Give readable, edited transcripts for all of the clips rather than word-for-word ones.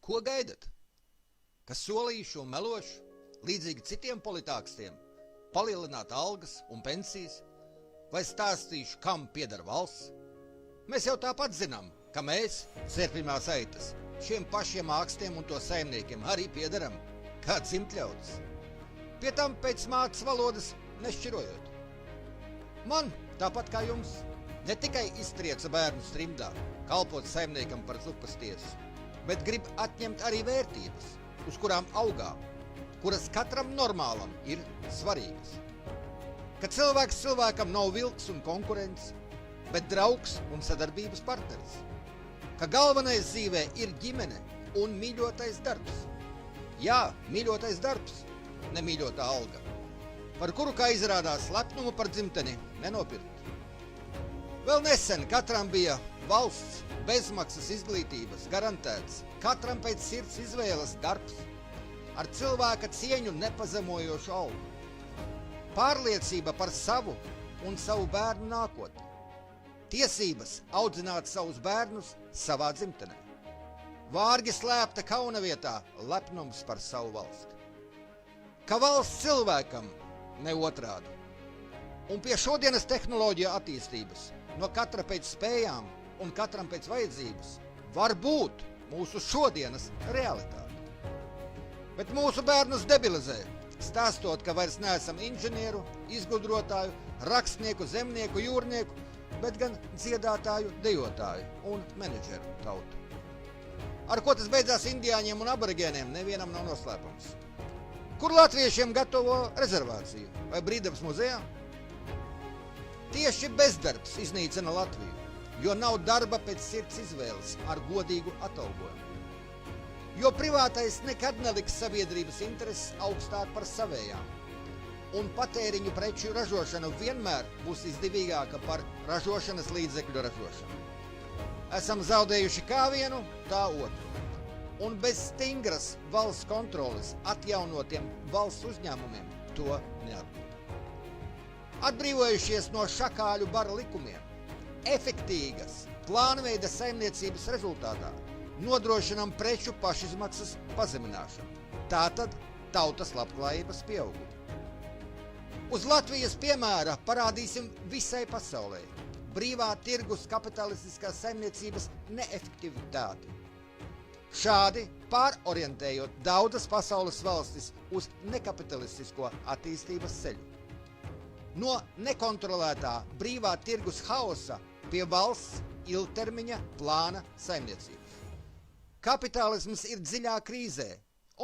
Ko gaidat? Ka solīšu un melošu, līdzīgi citiem politākstiem, palielināt algas un pensijas, vai stāstīšu, kam pieder valsts? Mēs jau tāpat zinām, ka mēs, Sērpimās aitas, šiem pašiem ākstiem un to saimniekiem arī piederam, kā dzimtļauds. Pie tam pēc mātes valodas nešķirojot. Man, tāpat kā jums, ne tikai iztrieca bērnu trimdā, kalpot saimniekam par zupas tiesu, bet grib atņemt arī vērtības, uz kurām augām, kuras katram normālam ir svarīgas. Ka cilvēks cilvēkam nav vilks un konkurents, bet draugs un sadarbības partneris. Ka galvenais dzīvē ir ģimene un mīļotais darbs. Jā, mīļotais darbs, nemīļotā alga, par kuru, kā izrādās, lepnumu par dzimteni nenopirkt. Vēl nesen katram bija valsts bezmaksas izglītības garantēts, katram pēc sirds izvēles darbs, ar cilvēka cieņu nepazemojošu algu. Pārliecība par savu un savu bērnu nākotni. Tiesības audzināt savus bērnus savā dzimtenē. Vārgi slēpta kauna vietā lepnums par savu valsti. Ka valsts cilvēkam, ne otrādi. Un pie šodienas tehnoloģija attīstības, no katra pēc spējām un katram pēc vajadzības, var būt mūsu šodienas realitāte. Bet mūsu bērnus debilizē, stāstot, ka vairs neesam inženieru, izgudrotāju, rakstnieku, zemnieku, jūrnieku, bet gan dziedātāju, dejotāju un menedžeru tautu. Ar ko tas beidzās indiāņiem un aborigēniem, nevienam nav noslēpums. Kur latviešiem gatavo rezervāciju vai brīvdabas muzejā? Tieši bezdarbs iznīcina Latviju, jo nav darba pēc sirds izvēles ar godīgu atalgojumu. Jo privātais nekad neliks sabiedrības intereses augstāk par savējām, un patēriņu preču ražošana vienmēr būs izdevīgāka par ražošanas līdzekļu ražošanu. Esam zaudējuši kā vienu, tā otru, un bez stingras valsts kontroles atjaunotiem valsts uzņēmumiem to neatgūt. Atbrīvojušies no šakāļu bara likumiem, efektīgas plānveida saimniecības rezultātā nodrošinām preču pašizmaksas pazemināšanu. Tātad tautas labklājības pieaugumu. Uz Latvijas piemēra parādīsim visai pasaulē brīvā tirgus kapitalistiskās saimniecības neefektivitāti. Šādi pārorientējot daudzas pasaules valstis uz nekapitalistisko attīstības ceļu. No nekontrolētā brīvā tirgus hausa pie valsts ilgtermiņa plāna saimniecības. Kapitālisms ir dziļā krīzē,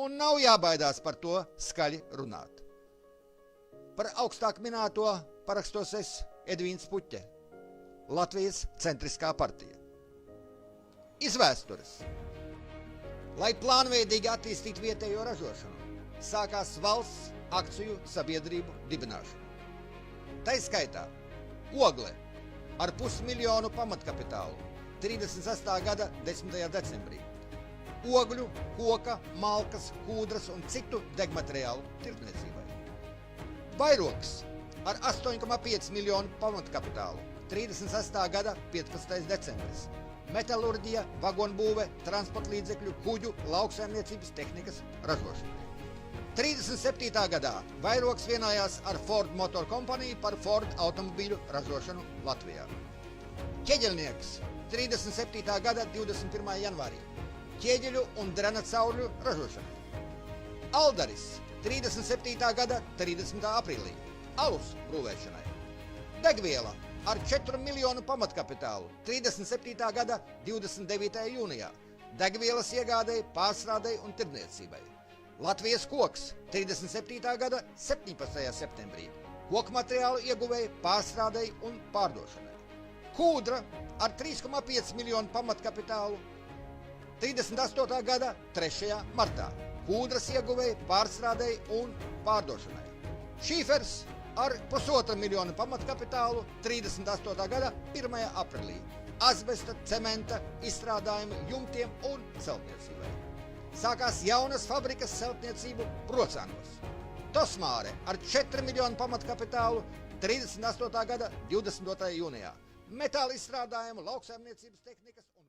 un nav jābaidās par to skaļi runāt. Par augstāk minēto parakstos es, Edvīns Puķe, Latvijas centriskā partija. Iz vēstures. Lai plānveidīgi attīstītu vietējo ražošanu, sākās valsts akciju sabiedrību dibināšana. Tai skaitā Ogle ar 500 000 pamatkapitālu 38. gada 10. decembrī. Ogļu, koka, malkas, kūdras un citu degmateriālu tirdzniecībai. Vairogs ar 8,5 miljonu pamatkapitālu 38. gada 15. decembris. Metalurģija, vagonbūve, transportlīdzekļu, kuģu, lauksaimniecības tehnikas ražošanai. 37. gadā Vairogs vienojās ar Ford Motor Company par Ford automobīļu ražošanu Latvijā. Ķeģelnieks 37. gada 21. janvārī. Ķieģeļu un drena caurļu ražošanai. Aldaris 37. gada 30. aprīlī. Alus brūvēšanai. Degviela ar 4 miljonu pamatkapitālu 37. gada 29. jūnijā. Degvielas iegādēji, pārstrādei un tirdzniecībai. Latvijas koks 37. gada 17. septembrī. Koku materiālu ieguvēji, pārstrādei un pārdošanai. Kūdra ar 3,5 miljonu pamatkapitālu 38. gada 3. martā. Kūdras ieguvēji, pārstrādei un pārdošanai. Šīfers ar 1,5 miljonu pamatkapitālu 38. gada 1. aprīlī. Azbesta, cementa, izstrādājumu jumtiem un celtniecībai. Sākās jaunas fabrikas celtniecību Brocānos. Tosmāre ar 4 miljonu pamatkapitālu 38. gada 22. jūnijā. Metāla izstrādājumu, lauksaimniecības tehnikas un